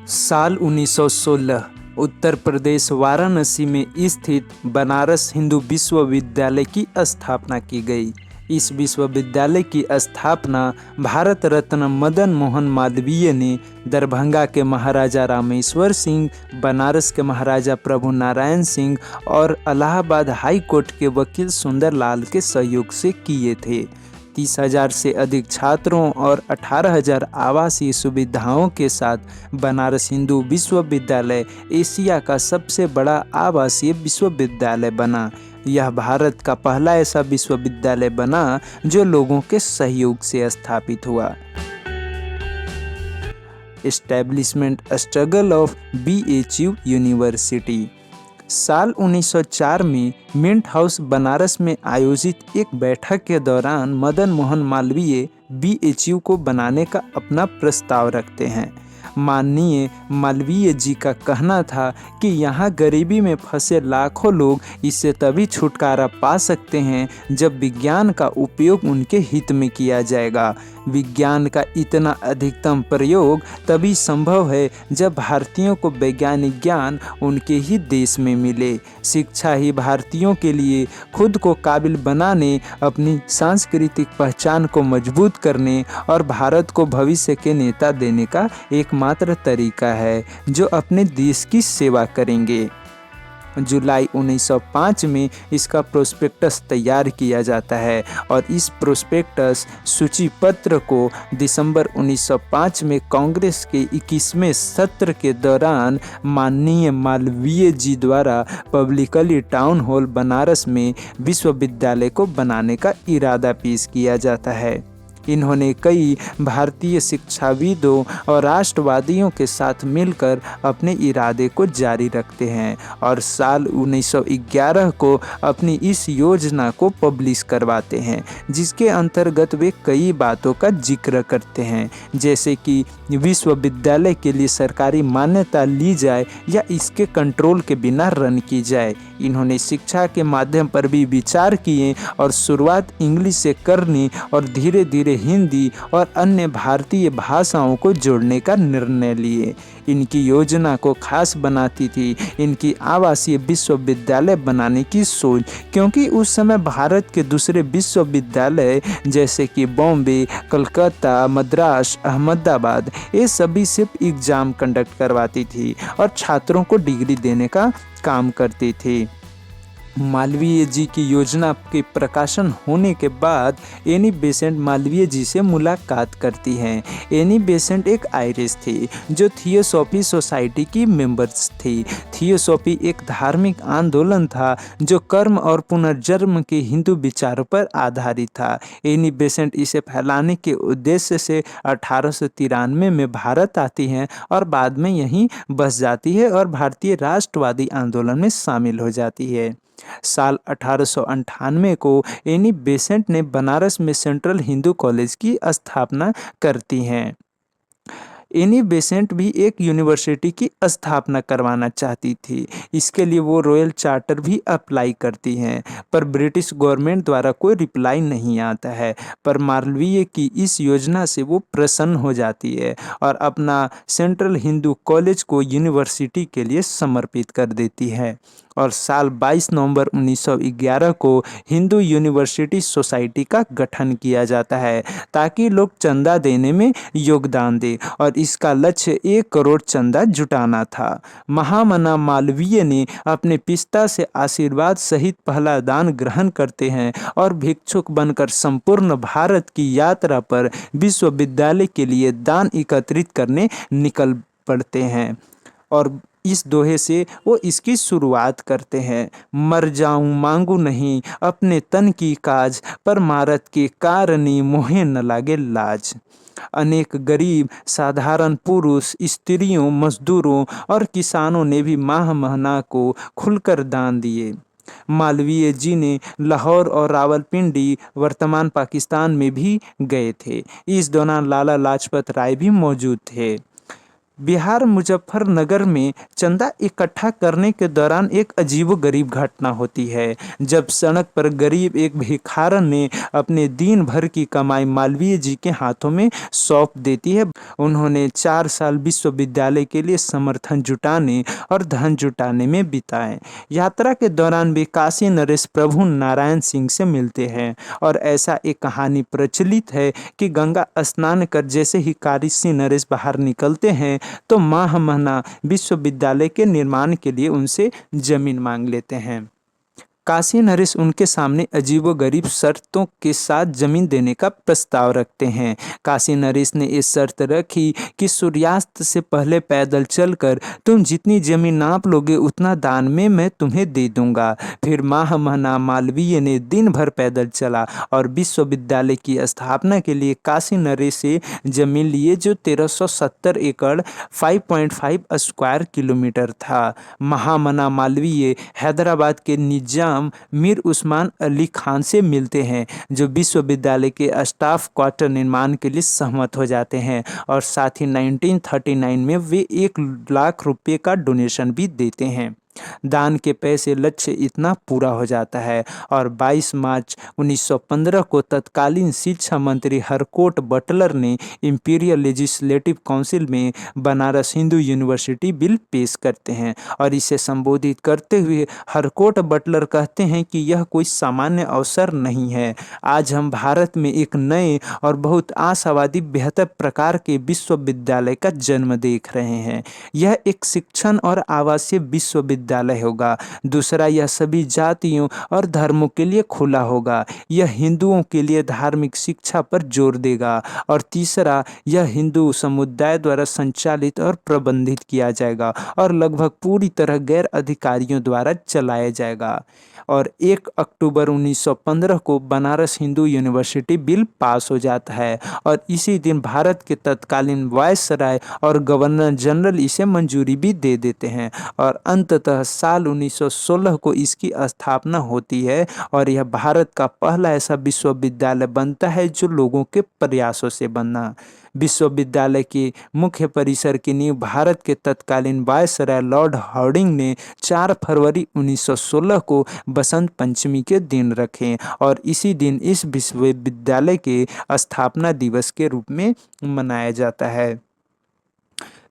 साल 1916 उत्तर प्रदेश वाराणसी में स्थित बनारस हिंदू विश्वविद्यालय की स्थापना की गई। इस विश्वविद्यालय की स्थापना भारत रत्न मदन मोहन मालवीय ने दरभंगा के महाराजा रामेश्वर सिंह, बनारस के महाराजा प्रभु नारायण सिंह और इलाहाबाद हाई कोर्ट के वकील सुंदरलाल के सहयोग से किए थे। 30,000 से अधिक छात्रों और 18,000 आवासीय सुविधाओं के साथ बनारस हिंदू विश्वविद्यालय एशिया का सबसे बड़ा आवासीय विश्वविद्यालय बना। यह भारत का पहला ऐसा विश्वविद्यालय बना जो लोगों के सहयोग से स्थापित हुआ। Establishment struggle of BHU university. साल 1904 में मिंट हाउस बनारस में आयोजित एक बैठक के दौरान मदन मोहन मालवीय BHU को बनाने का अपना प्रस्ताव रखते हैं। माननीय मालवीय जी का कहना था कि यहाँ गरीबी में फंसे लाखों लोग इससे तभी छुटकारा पा सकते हैं जब विज्ञान का उपयोग उनके हित में किया जाएगा। विज्ञान का इतना अधिकतम प्रयोग तभी संभव है जब भारतीयों को वैज्ञानिक ज्ञान उनके ही देश में मिले। शिक्षा ही भारतीयों के लिए खुद को काबिल बनाने, अपनी सांस्कृतिक पहचान को मजबूत करने और भारत को भविष्य के नेता देने का एकमात्र तरीका है जो अपने देश की सेवा करेंगे। जुलाई 1905 में इसका प्रोस्पेक्टस तैयार किया जाता है और इस प्रोस्पेक्टस सूची पत्र को दिसंबर 1905 में कांग्रेस के 21वें सत्र के दौरान माननीय मालवीय जी द्वारा पब्लिकली टाउन हॉल बनारस में विश्वविद्यालय को बनाने का इरादा पेश किया जाता है। इन्होंने कई भारतीय शिक्षाविदों और राष्ट्रवादियों के साथ मिलकर अपने इरादे को जारी रखते हैं और साल 1911 को अपनी इस योजना को पब्लिश करवाते हैं, जिसके अंतर्गत वे कई बातों का जिक्र करते हैं, जैसे कि विश्वविद्यालय के लिए सरकारी मान्यता ली जाए या इसके कंट्रोल के बिना रन की जाए। इन्होंने शिक्षा के माध्यम पर भी विचार किए और शुरुआत इंग्लिश से करनी और धीरे धीरे हिंदी और अन्य भारतीय भाषाओं को जोड़ने का निर्णय लिए। इनकी योजना को खास बनाती थी इनकी आवासीय विश्वविद्यालय बनाने की सोच, क्योंकि उस समय भारत के दूसरे विश्वविद्यालय जैसे कि बॉम्बे, कलकत्ता, मद्रास, अहमदाबाद ये सभी सिर्फ एग्जाम कंडक्ट करवाती थी और छात्रों को डिग्री देने का काम करती थी। मालवीय जी की योजना के प्रकाशन होने के बाद एनी बेसेंट मालवीय जी से मुलाकात करती हैं। एनी बेसेंट एक आयरिश थी जो थियोसॉफी सोसाइटी की मेंबर्स थी। थियोसॉफी एक धार्मिक आंदोलन था जो कर्म और पुनर्जन्म के हिंदू विचारों पर आधारित था। एनी बेसेंट इसे फैलाने के उद्देश्य से 1893 में भारत आती हैं और बाद में यहीं बस जाती है और भारतीय राष्ट्रवादी आंदोलन में शामिल हो जाती है। साल 1898 को एनी बेसेंट ने बनारस में सेंट्रल हिंदू कॉलेज की स्थापना करती हैं। एनी बेसेंट भी एक यूनिवर्सिटी की स्थापना करवाना चाहती थी। इसके लिए वो रॉयल चार्टर भी अप्लाई करती हैं, पर ब्रिटिश गवर्नमेंट द्वारा कोई रिप्लाई नहीं आता है। पर मालवीय की इस योजना से वो प्रसन्न हो जाती है और अपना सेंट्रल हिंदू कॉलेज को यूनिवर्सिटी के लिए समर्पित कर देती है और साल 22 नवंबर 1911 को हिंदू यूनिवर्सिटी सोसाइटी का गठन किया जाता है ताकि लोग चंदा देने में योगदान दें और इसका लक्ष्य 1 करोड़ चंदा जुटाना था। महामना मालवीय ने अपने पिता से आशीर्वाद सहित पहला दान ग्रहण करते हैं और भिक्षुक बनकर संपूर्ण भारत की यात्रा पर विश्वविद्यालय के लिए दान एकत्रित करने निकल पड़ते हैं और इस दोहे से वो इसकी शुरुआत करते हैं। मर जाऊं मांगू नहीं अपने तन की काज, पर मारत के कारणी मोहे न लागे लाज। अनेक गरीब साधारण पुरुष, स्त्रियों, मजदूरों और किसानों ने भी माह महीना को खुलकर दान दिए। मालवीय जी ने लाहौर और रावलपिंडी वर्तमान पाकिस्तान में भी गए थे। इस दौरान लाला लाजपत राय भी मौजूद थे। बिहार मुजफ्फरनगर में चंदा इकट्ठा करने के दौरान एक अजीबोगरीब घटना होती है, जब सड़क पर गरीब एक भिखारन ने अपने दिन भर की कमाई मालवीय जी के हाथों में सौंप देती है। उन्होंने 4 साल विश्वविद्यालय के लिए समर्थन जुटाने और धन जुटाने में बिताए। यात्रा के दौरान वे काशी नरेश प्रभु नारायण सिंह से मिलते हैं और ऐसा एक कहानी प्रचलित है कि गंगा स्नान कर जैसे ही काशी नरेश बाहर निकलते हैं तो महामना विश्वविद्यालय के निर्माण के लिए उनसे जमीन मांग लेते हैं। काशी नरेश उनके सामने अजीबोगरीब शर्तों के साथ जमीन देने का प्रस्ताव रखते हैं। काशी नरेश ने ये शर्त रखी कि सूर्यास्त से पहले पैदल चलकर तुम जितनी जमीन नाप लोगे उतना दान में मैं तुम्हें दे दूंगा। फिर महामना मालवीय ने दिन भर पैदल चला और विश्वविद्यालय की स्थापना के लिए काशी नरेश से जमीन लिए, जो 1370 एकड़ 5.5 स्क्वायर किलोमीटर था। महामना मालवीय हैदराबाद के निजाम मीर उस्मान अली खान से मिलते हैं, जो विश्वविद्यालय के स्टाफ क्वार्टर निर्माण के लिए सहमत हो जाते हैं और साथ ही 1939 में वे 1 लाख रुपए का डोनेशन भी देते हैं। दान के पैसे लक्ष्य इतना पूरा हो जाता है और 22 मार्च 1915 को तत्कालीन शिक्षा मंत्री हरकोट बटलर ने इंपीरियल लेजिस्लेटिव काउंसिल में बनारस हिंदू यूनिवर्सिटी बिल पेश करते हैं और इसे संबोधित करते हुए हरकोट बटलर कहते हैं कि यह कोई सामान्य अवसर नहीं है। आज हम भारत में एक नए और बहुत आशावादी बेहतर प्रकार के विश्वविद्यालय का जन्म देख रहे हैं। यह एक शिक्षण और आवासीय विश्वविद्यालय होगा। दूसरा, यह सभी जातियों और धर्मों के लिए खुला होगा। यह हिंदुओं के लिए धार्मिक शिक्षा पर जोर देगा। और तीसरा, यह हिंदू समुदाय द्वारा संचालित और प्रबंधित किया जाएगा और लगभग पूरी तरह गैर अधिकारियों द्वारा चलाया जाएगा। और 1 अक्टूबर 1915 को Banaras Hindu university bill pass हो जाता है और इसी दिन भारत के तत्कालीन वायसराय और गवर्नर जनरल इसे मंजूरी भी दे देते हैं और अंततः साल 1916 को इसकी स्थापना होती है और यह भारत का पहला ऐसा विश्वविद्यालय बनता है जो लोगों के प्रयासों से बना। विश्वविद्यालय के मुख्य परिसर की नींव भारत के तत्कालीन वायसराय लॉर्ड हार्डिंग ने 4 फरवरी 1916 को बसंत पंचमी के दिन रखे और इसी दिन इस विश्वविद्यालय के स्थापना दिवस के रूप में मनाया जाता है।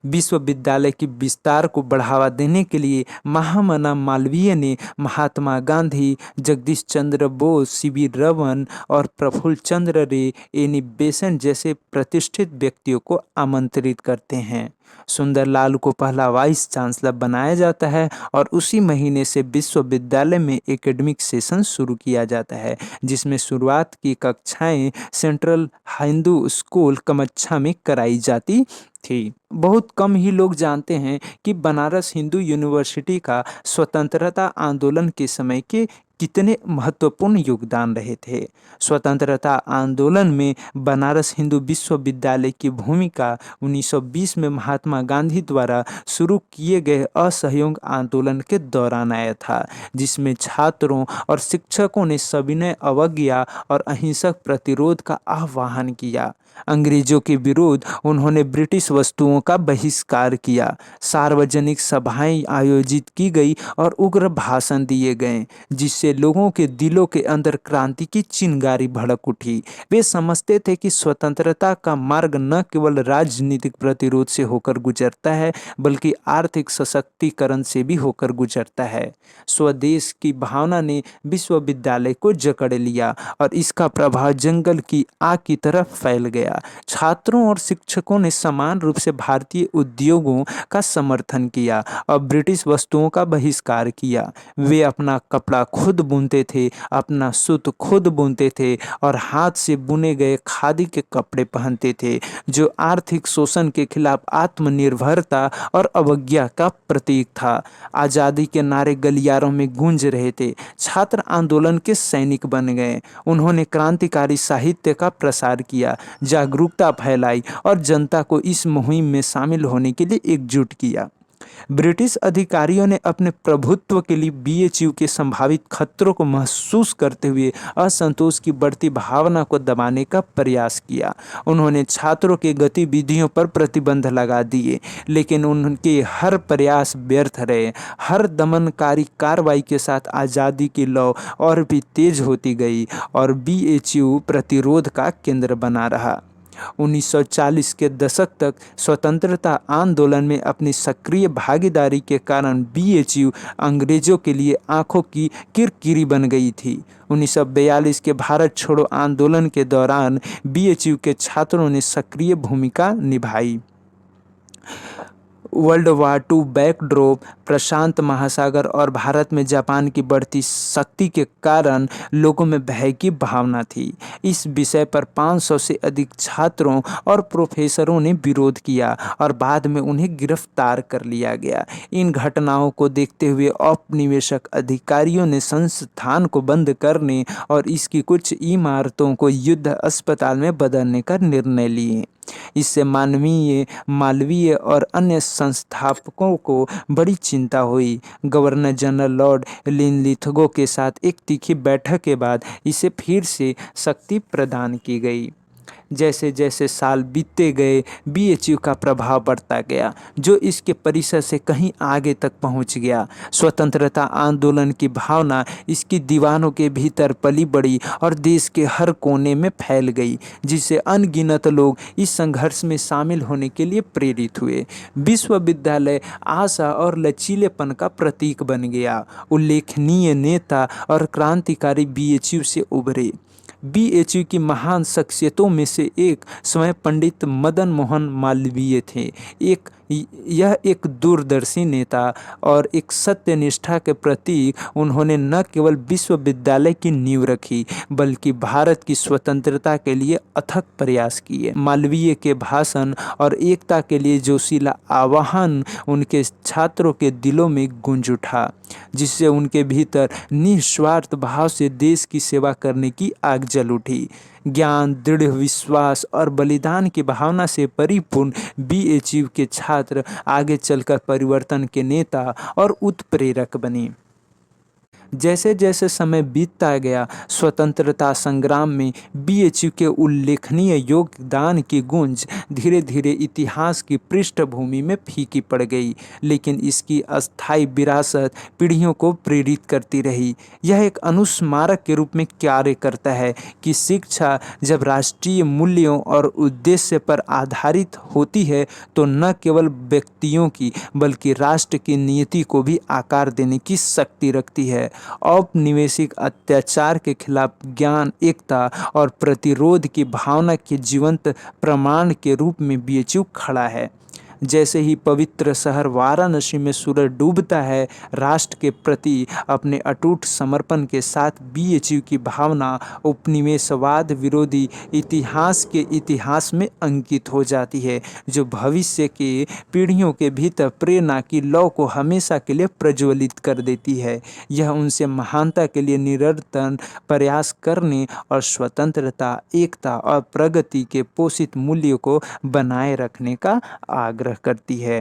विश्वविद्यालय की विस्तार को बढ़ावा देने के लिए महामना मालवीय ने महात्मा गांधी, जगदीश चंद्र बोस, सीवी रमन और प्रफुल्ल चंद्र रे, एनी बेसेंट जैसे प्रतिष्ठित व्यक्तियों को आमंत्रित करते हैं। सुंदरलाल को पहला वाइस चांसलर बनाया जाता है और उसी महीने से विश्वविद्यालय में एकेडमिक सेशन शुरू किया जाता है, जिसमें शुरुआत की कक्षाएं सेंट्रल हिंदू स्कूल कमच्छा में कराई जाती थी। बहुत कम ही लोग जानते हैं कि बनारस हिंदू यूनिवर्सिटी का स्वतंत्रता आंदोलन के समय के कितने महत्वपूर्ण योगदान रहे थे। स्वतंत्रता आंदोलन में बनारस हिंदू विश्वविद्यालय की भूमिका 1920 में महात्मा गांधी द्वारा शुरू किए गए असहयोग आंदोलन के दौरान आया था, जिसमें छात्रों और शिक्षकों ने सविनय अवज्ञा और अहिंसक प्रतिरोध का आह्वान किया। अंग्रेजों के विरोध उन्होंने ब्रिटिश वस्तुओं का बहिष्कार किया, सार्वजनिक सभाएं आयोजित की गई और उग्र भाषण दिए गए, जिससे लोगों के दिलों के अंदर क्रांति की चिंगारी भड़क उठी। वे समझते थे कि स्वतंत्रता का मार्ग न केवल राजनीतिक प्रतिरोध से होकर गुजरता है, बल्कि आर्थिक सशक्तिकरण से भी होकर गुजरता है। स्वदेश की भावना ने विश्वविद्यालय को जकड़ लिया और इसका प्रभाव जंगल की आग की तरफ फैल गया। छात्रों और शिक्षकों ने समान रूप से भारतीय उद्योगों का समर्थन किया और ब्रिटिश वस्तुओं का बहिष्कार किया। वे अपना कपड़ा खुद बुनते थे, अपना सूत खुद बुनते थे और हाथ से बुने गए खादी के कपड़े पहनते थे, जो आर्थिक शोषण के खिलाफ आत्मनिर्भरता और अवज्ञा का प्रतीक था। आज़ादी के नारे गलियारों में गूंज रहे थे। छात्र आंदोलन के सैनिक बन गए। उन्होंने क्रांतिकारी साहित्य का प्रसार किया, जागरूकता फैलाई और जनता को इस मुहिम में शामिल होने के लिए एकजुट किया। ब्रिटिश अधिकारियों ने अपने प्रभुत्व के लिए बीएचयू के संभावित खतरों को महसूस करते हुए असंतोष की बढ़ती भावना को दबाने का प्रयास किया। उन्होंने छात्रों की गतिविधियों पर प्रतिबंध लगा दिए, लेकिन उनके हर प्रयास व्यर्थ रहे। हर दमनकारी कार्रवाई के साथ आज़ादी की लौ और भी तेज होती गई और बीएचयू प्रतिरोध का केंद्र बना रहा। 1940 के दशक तक स्वतंत्रता आंदोलन में अपनी सक्रिय भागीदारी के कारण बीएचयू अंग्रेजों के लिए आंखों की किरकिरी बन गई थी। 1942 के भारत छोड़ो आंदोलन के दौरान बीएचयू के छात्रों ने सक्रिय भूमिका निभाई। वर्ल्ड वार टू बैकड्रॉप, प्रशांत महासागर और भारत में जापान की बढ़ती शक्ति के कारण लोगों में भय की भावना थी। इस विषय पर 500 से अधिक छात्रों और प्रोफेसरों ने विरोध किया और बाद में उन्हें गिरफ्तार कर लिया गया। इन घटनाओं को देखते हुए औपनिवेशिक अधिकारियों ने संस्थान को बंद करने और इसकी कुछ इमारतों को युद्ध अस्पताल में बदलने का निर्णय लिए। इससे मालवीय और अन्य संस्थापकों को बड़ी चिंता हुई। गवर्नर जनरल लॉर्ड लिनलिथगो के साथ एक तीखी बैठक के बाद इसे फिर से शक्ति प्रदान की गई। जैसे जैसे साल बीतते गए बीएचयू का प्रभाव बढ़ता गया, जो इसके परिसर से कहीं आगे तक पहुंच गया। स्वतंत्रता आंदोलन की भावना इसकी दीवारों के भीतर पली बढ़ी और देश के हर कोने में फैल गई, जिससे अनगिनत लोग इस संघर्ष में शामिल होने के लिए प्रेरित हुए। विश्वविद्यालय आशा और लचीलेपन का प्रतीक बन गया। उल्लेखनीय नेता और क्रांतिकारी बीएचयू से उभरे। बीएचयू की महान शख्सियतों में से एक स्वयं पंडित मदन मोहन मालवीय थे। यह एक दूरदर्शी नेता और एक सत्यनिष्ठा के प्रतीक। उन्होंने न केवल विश्वविद्यालय की नींव रखी, बल्कि भारत की स्वतंत्रता के लिए अथक प्रयास किए। मालवीय के भाषण और एकता के लिए जोशीला आह्वान उनके छात्रों के दिलों में गूंज उठा, जिससे उनके भीतर निस्वार्थ भाव से देश की सेवा करने की आग जल उठी। ज्ञान, दृढ़ विश्वास और बलिदान की भावना से परिपूर्ण बीएचयू के छात्र आगे चलकर परिवर्तन के नेता और उत्प्रेरक बने। जैसे जैसे समय बीतता गया, स्वतंत्रता संग्राम में बीएचयू के उल्लेखनीय योगदान की गूंज धीरे धीरे इतिहास की पृष्ठभूमि में फीकी पड़ गई, लेकिन इसकी अस्थायी विरासत पीढ़ियों को प्रेरित करती रही। यह एक अनुस्मारक के रूप में कार्य करता है कि शिक्षा जब राष्ट्रीय मूल्यों और उद्देश्य पर आधारित होती है, तो न केवल व्यक्तियों की बल्कि राष्ट्र की नीति को भी आकार देने की शक्ति रखती है। औपनिवेशिक अत्याचार के खिलाफ ज्ञान, एकता और प्रतिरोध की भावना के जीवंत प्रमाण के रूप में बीएचयू खड़ा है। जैसे ही पवित्र शहर वाराणसी में सूरज डूबता है, राष्ट्र के प्रति अपने अटूट समर्पण के साथ बीएचयू की भावना उपनिवेशवाद विरोधी इतिहास में अंकित हो जाती है, जो भविष्य के पीढ़ियों के भीतर प्रेरणा की लौ को हमेशा के लिए प्रज्वलित कर देती है। यह उनसे महानता के लिए निरंतर प्रयास करने और स्वतंत्रता, एकता और प्रगति के पोषित मूल्यों को बनाए रखने का आग्रह करती है।